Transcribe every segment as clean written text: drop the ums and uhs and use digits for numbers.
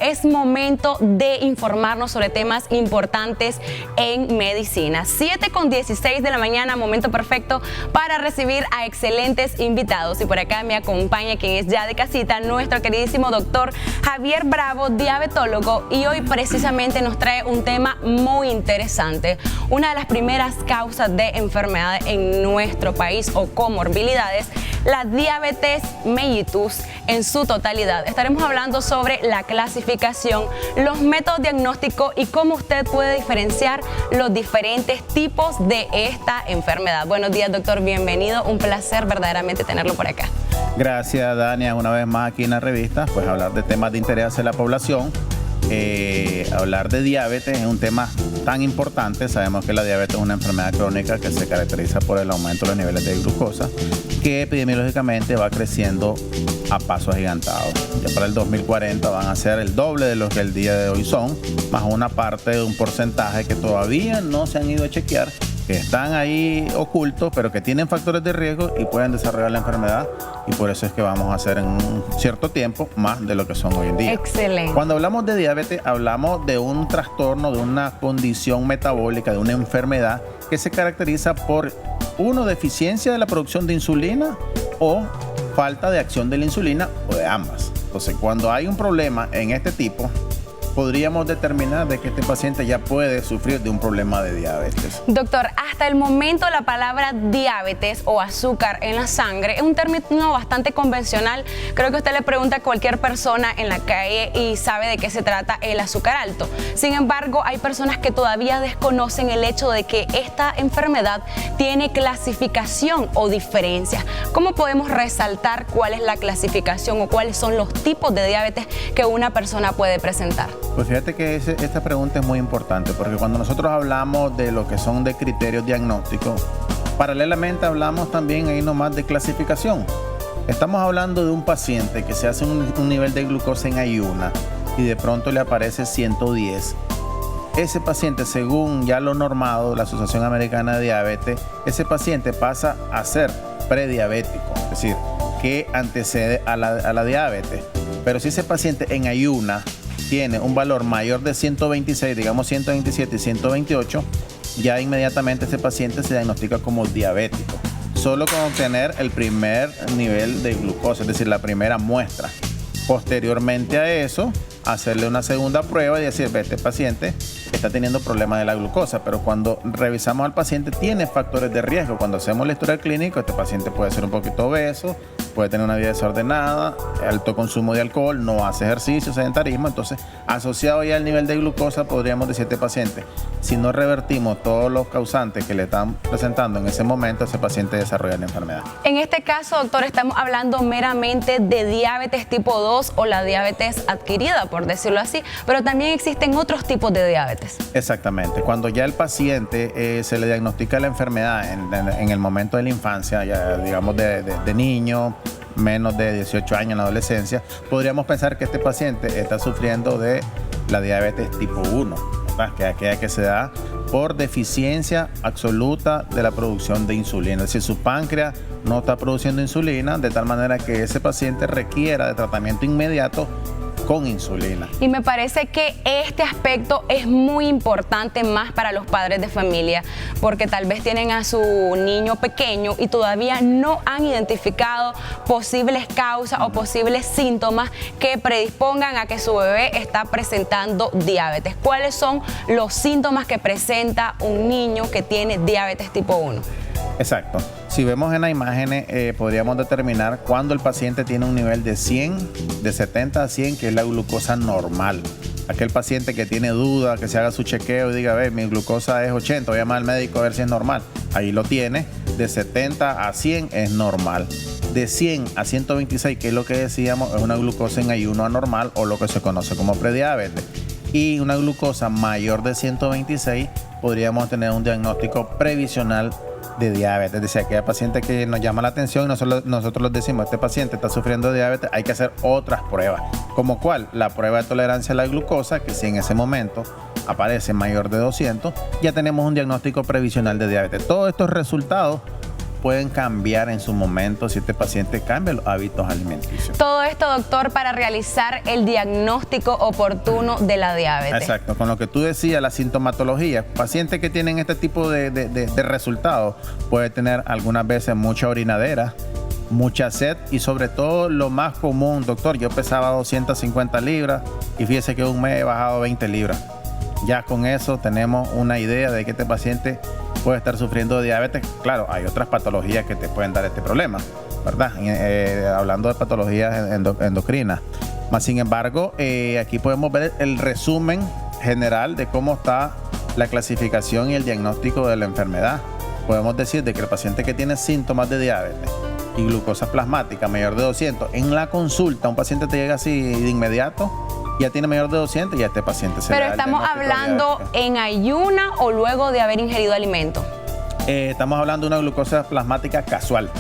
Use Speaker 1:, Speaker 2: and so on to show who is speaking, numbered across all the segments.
Speaker 1: Es momento de informarnos sobre temas importantes en medicina. 7:16 de la mañana, momento perfecto para recibir a excelentes invitados. Y por acá me acompaña quien es ya de casita, nuestro queridísimo doctor Javier Bravo, diabetólogo. Y hoy precisamente nos trae un tema muy interesante. Una de las primeras causas de enfermedades en nuestro país o comorbilidades, la diabetes mellitus en su totalidad. Estaremos hablando sobre la clasificación, los métodos diagnósticos y cómo usted puede diferenciar los diferentes tipos de esta enfermedad. Buenos días, doctor, bienvenido. Un placer verdaderamente tenerlo por acá.
Speaker 2: Gracias, Dania, una vez más aquí en la revista, pues hablar de temas de interés de la población. Hablar de diabetes es un tema tan importante. Sabemos que la diabetes es una enfermedad crónica que se caracteriza por el aumento de los niveles de glucosa, que epidemiológicamente va creciendo a pasos agigantados. Ya para el 2040 van a ser el doble de lo que el día de hoy son, más una parte de un porcentaje que todavía no se han ido a chequear, que están ahí ocultos, pero que tienen factores de riesgo y pueden desarrollar la enfermedad, y por eso es que vamos a hacer en un cierto tiempo más de lo que son hoy en día.
Speaker 1: Excelente.
Speaker 2: Cuando hablamos de diabetes, hablamos de un trastorno, de una condición metabólica, de una enfermedad que se caracteriza por, uno, deficiencia de la producción de insulina o falta de acción de la insulina, o de ambas. Entonces, cuando hay un problema en este tipo, podríamos determinar de que este paciente ya puede sufrir de un problema de diabetes.
Speaker 1: Doctor, hasta el momento la palabra diabetes o azúcar en la sangre es un término bastante convencional. Creo que usted le pregunta a cualquier persona en la calle y sabe de qué se trata el azúcar alto. Sin embargo, hay personas que todavía desconocen el hecho de que esta enfermedad tiene clasificación o diferencia. ¿Cómo podemos resaltar cuál es la clasificación o cuáles son los tipos de diabetes que una persona puede presentar?
Speaker 2: Pues fíjate que esta pregunta es muy importante, porque cuando nosotros hablamos de lo que son de criterios diagnósticos, paralelamente hablamos también ahí nomás de clasificación. Estamos hablando de un paciente que se hace un nivel de glucosa en ayuna y de pronto le aparece 110. Ese paciente, según ya lo normado, la Asociación Americana de Diabetes, ese paciente pasa a ser prediabético, es decir, que antecede a la diabetes. Pero si ese paciente en ayuna tiene un valor mayor de 126, digamos 127 y 128, ya inmediatamente ese paciente se diagnostica como diabético, solo con obtener el primer nivel de glucosa, es decir, la primera muestra. Posteriormente a eso, hacerle una segunda prueba y decir, este paciente está teniendo problemas de la glucosa, pero cuando revisamos al paciente tiene factores de riesgo. Cuando hacemos la historia clínica, este paciente puede ser un poquito obeso, puede tener una vida desordenada, alto consumo de alcohol, no hace ejercicio, sedentarismo. Entonces, asociado ya al nivel de glucosa, podríamos decir a este paciente, si no revertimos todos los causantes que le están presentando en ese momento, ese paciente desarrolla la enfermedad.
Speaker 1: En este caso, doctor, estamos hablando meramente de diabetes tipo 2 o la diabetes adquirida, por decirlo así, pero también existen otros tipos de diabetes.
Speaker 2: Exactamente. Cuando ya el paciente se le diagnostica la enfermedad en el momento de la infancia, ya digamos de niño, menos de 18 años en la adolescencia, podríamos pensar que este paciente está sufriendo de la diabetes tipo 1, ¿verdad? Que es aquella que se da por deficiencia absoluta de la producción de insulina. Es decir, su páncreas no está produciendo insulina, de tal manera que ese paciente requiera de tratamiento inmediato con insulina.
Speaker 1: Y me parece que este aspecto es muy importante más para los padres de familia, porque tal vez tienen a su niño pequeño y todavía no han identificado posibles causas o posibles síntomas que predispongan a que su bebé está presentando diabetes. ¿Cuáles son los síntomas que presenta un niño que tiene diabetes tipo 1?
Speaker 2: Exacto. Si vemos en las imágenes, podríamos determinar cuando el paciente tiene un nivel de 100, de 70 a 100, que es la glucosa normal. Aquel paciente que tiene duda, que se haga su chequeo y diga, a ver, mi glucosa es 80, voy a llamar al médico a ver si es normal. Ahí lo tiene. De 70 a 100 es normal. De 100 a 126, que es lo que decíamos, es una glucosa en ayuno anormal o lo que se conoce como prediabetes. Y una glucosa mayor de 126, podríamos tener un diagnóstico previsional de diabetes. Es decir, aquella paciente que nos llama la atención y nosotros les decimos, este paciente está sufriendo de diabetes, hay que hacer otras pruebas. ¿Como cuál? La prueba de tolerancia a la glucosa, que si en ese momento aparece mayor de 200, ya tenemos un diagnóstico previsional de diabetes. Todos estos resultados pueden cambiar en su momento si este paciente cambia los hábitos alimenticios.
Speaker 1: Todo esto, doctor, para realizar el diagnóstico oportuno de la diabetes.
Speaker 2: Exacto, con lo que tú decías, la sintomatología. Pacientes que tienen este tipo de resultados puede tener algunas veces mucha orinadera, mucha sed y sobre todo lo más común, doctor, yo pesaba 250 libras y fíjese que en un mes he bajado 20 libras. Ya con eso tenemos una idea de que este paciente puede estar sufriendo de diabetes. Claro, hay otras patologías que te pueden dar este problema, ¿verdad? Hablando de patologías endocrinas. Más sin embargo, aquí podemos ver el resumen general de cómo está la clasificación y el diagnóstico de la enfermedad. Podemos decir de que el paciente que tiene síntomas de diabetes y glucosa plasmática mayor de 200, en la consulta un paciente te llega así de inmediato, ya tiene mayor de 200 y ya este paciente se
Speaker 1: Pero estamos hablando en ayuna o luego de haber ingerido alimento.
Speaker 2: Estamos hablando de una glucosa plasmática casual.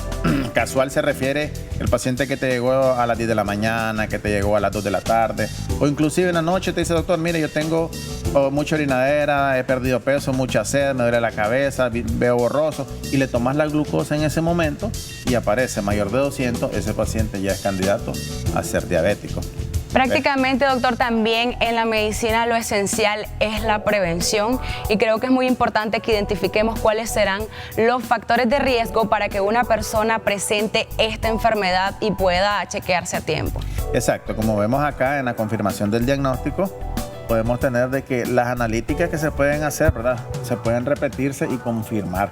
Speaker 2: Casual se refiere el paciente que te llegó a las 10 de la mañana, que te llegó a las 2 de la tarde, o inclusive en la noche te dice, doctor, mire, yo tengo mucha orinadera, he perdido peso, mucha sed, me duele la cabeza, veo borroso, y le tomas la glucosa en ese momento y aparece mayor de 200, ese paciente ya es candidato a ser diabético.
Speaker 1: Prácticamente, doctor, también en la medicina lo esencial es la prevención y creo que es muy importante que identifiquemos cuáles serán los factores de riesgo para que una persona presente esta enfermedad y pueda chequearse a tiempo.
Speaker 2: Exacto, como vemos acá en la confirmación del diagnóstico, podemos tener de que las analíticas que se pueden hacer, ¿verdad?, se pueden repetirse y confirmar.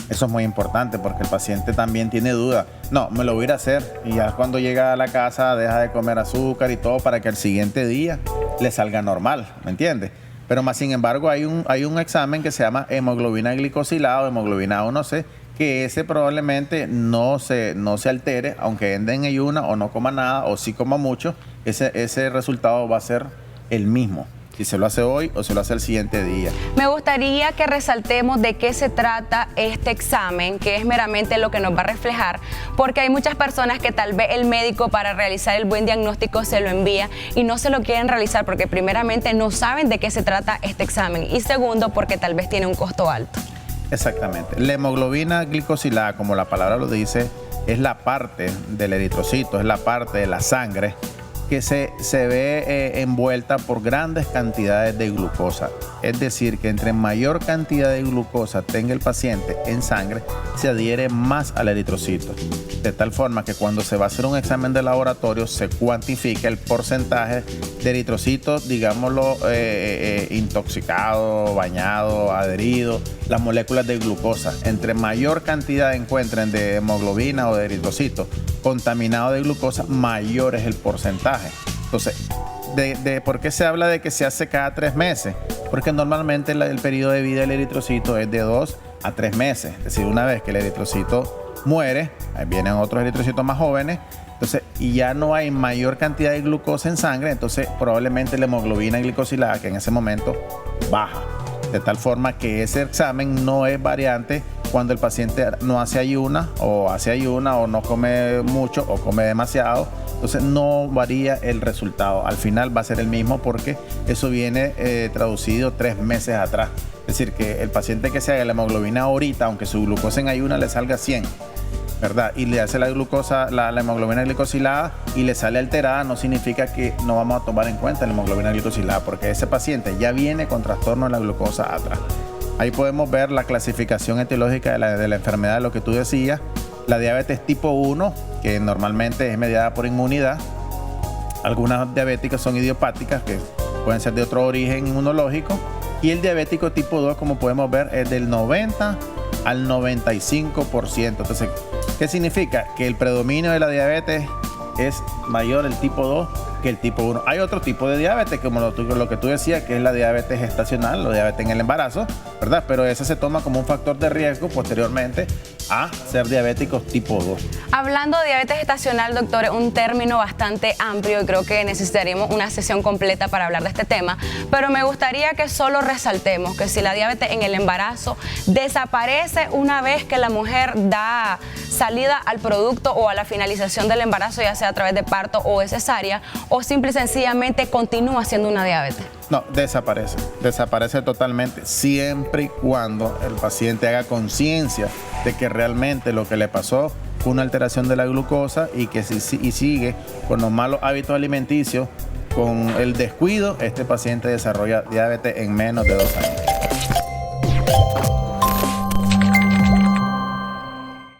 Speaker 2: Eso es muy importante porque el paciente también tiene duda. No, me lo voy a ir a hacer y ya cuando llega a la casa deja de comer azúcar y todo para que al siguiente día le salga normal, ¿me entiendes? Pero más sin embargo hay un examen que se llama hemoglobina glicosilada o hemoglobina A1C, que ese probablemente no se altere, aunque ande en ayuna o no coma nada o sí coma mucho, ese resultado va a ser el mismo. Si se lo hace hoy o se lo hace el siguiente día.
Speaker 1: Me gustaría que resaltemos de qué se trata este examen, que es meramente lo que nos va a reflejar, porque hay muchas personas que tal vez el médico para realizar el buen diagnóstico se lo envía y no se lo quieren realizar porque primeramente no saben de qué se trata este examen y segundo porque tal vez tiene un costo alto.
Speaker 2: Exactamente. La hemoglobina glicosilada, como la palabra lo dice, es la parte del eritrocito, es la parte de la sangre que se ve envuelta por grandes cantidades de glucosa. Es decir, que entre mayor cantidad de glucosa tenga el paciente en sangre, se adhiere más al eritrocito. De tal forma que cuando se va a hacer un examen de laboratorio, se cuantifica el porcentaje de eritrocitos, digámoslo, intoxicado, bañado, adherido, las moléculas de glucosa. Entre mayor cantidad encuentren de hemoglobina o de eritrocito contaminado de glucosa, mayor es el porcentaje. Entonces, ¿por qué se habla de que se hace cada 3 meses? Porque normalmente el periodo de vida del eritrocito es de 2 a 3 meses. Es decir, una vez que el eritrocito muere, ahí vienen otros eritrocitos más jóvenes, entonces, y ya no hay mayor cantidad de glucosa en sangre, entonces probablemente la hemoglobina glicosilada, que en ese momento baja. De tal forma que ese examen no es variante cuando el paciente no hace ayuna o no come mucho o come demasiado. Entonces no varía el resultado. Al final va a ser el mismo porque eso viene traducido 3 meses atrás. Es decir, que el paciente que se haga la hemoglobina ahorita, aunque su glucosa en ayuna le salga 100, ¿verdad?, y le hace la glucosa, la hemoglobina glicosilada y le sale alterada, no significa que no vamos a tomar en cuenta la hemoglobina glicosilada, porque ese paciente ya viene con trastorno de la glucosa atrás. Ahí podemos ver la clasificación etiológica de la enfermedad, lo que tú decías. La diabetes tipo 1, que normalmente es mediada por inmunidad. Algunas diabéticas son idiopáticas, que pueden ser de otro origen inmunológico. Y el diabético tipo 2, como podemos ver, es del 90 al 95%. Entonces, ¿qué significa? Que el predominio de la diabetes es mayor el tipo 2 que el tipo 1. Hay otro tipo de diabetes, como lo que tú decías, que es la diabetes gestacional, la diabetes en el embarazo, ¿verdad? Pero ese se toma como un factor de riesgo posteriormente a ser diabéticos tipo 2.
Speaker 1: Hablando de diabetes gestacional, doctor, es un término bastante amplio y creo que necesitaríamos una sesión completa para hablar de este tema, pero me gustaría que solo resaltemos que si la diabetes en el embarazo desaparece una vez que la mujer da salida al producto o a la finalización del embarazo, ya sea a través de parto o de cesárea, o simple y sencillamente continúa siendo una diabetes.
Speaker 2: No, desaparece totalmente, siempre y cuando el paciente haga conciencia de que realmente lo que le pasó fue una alteración de la glucosa y que si sigue con los malos hábitos alimenticios, con el descuido, este paciente desarrolla diabetes en menos de 2 años.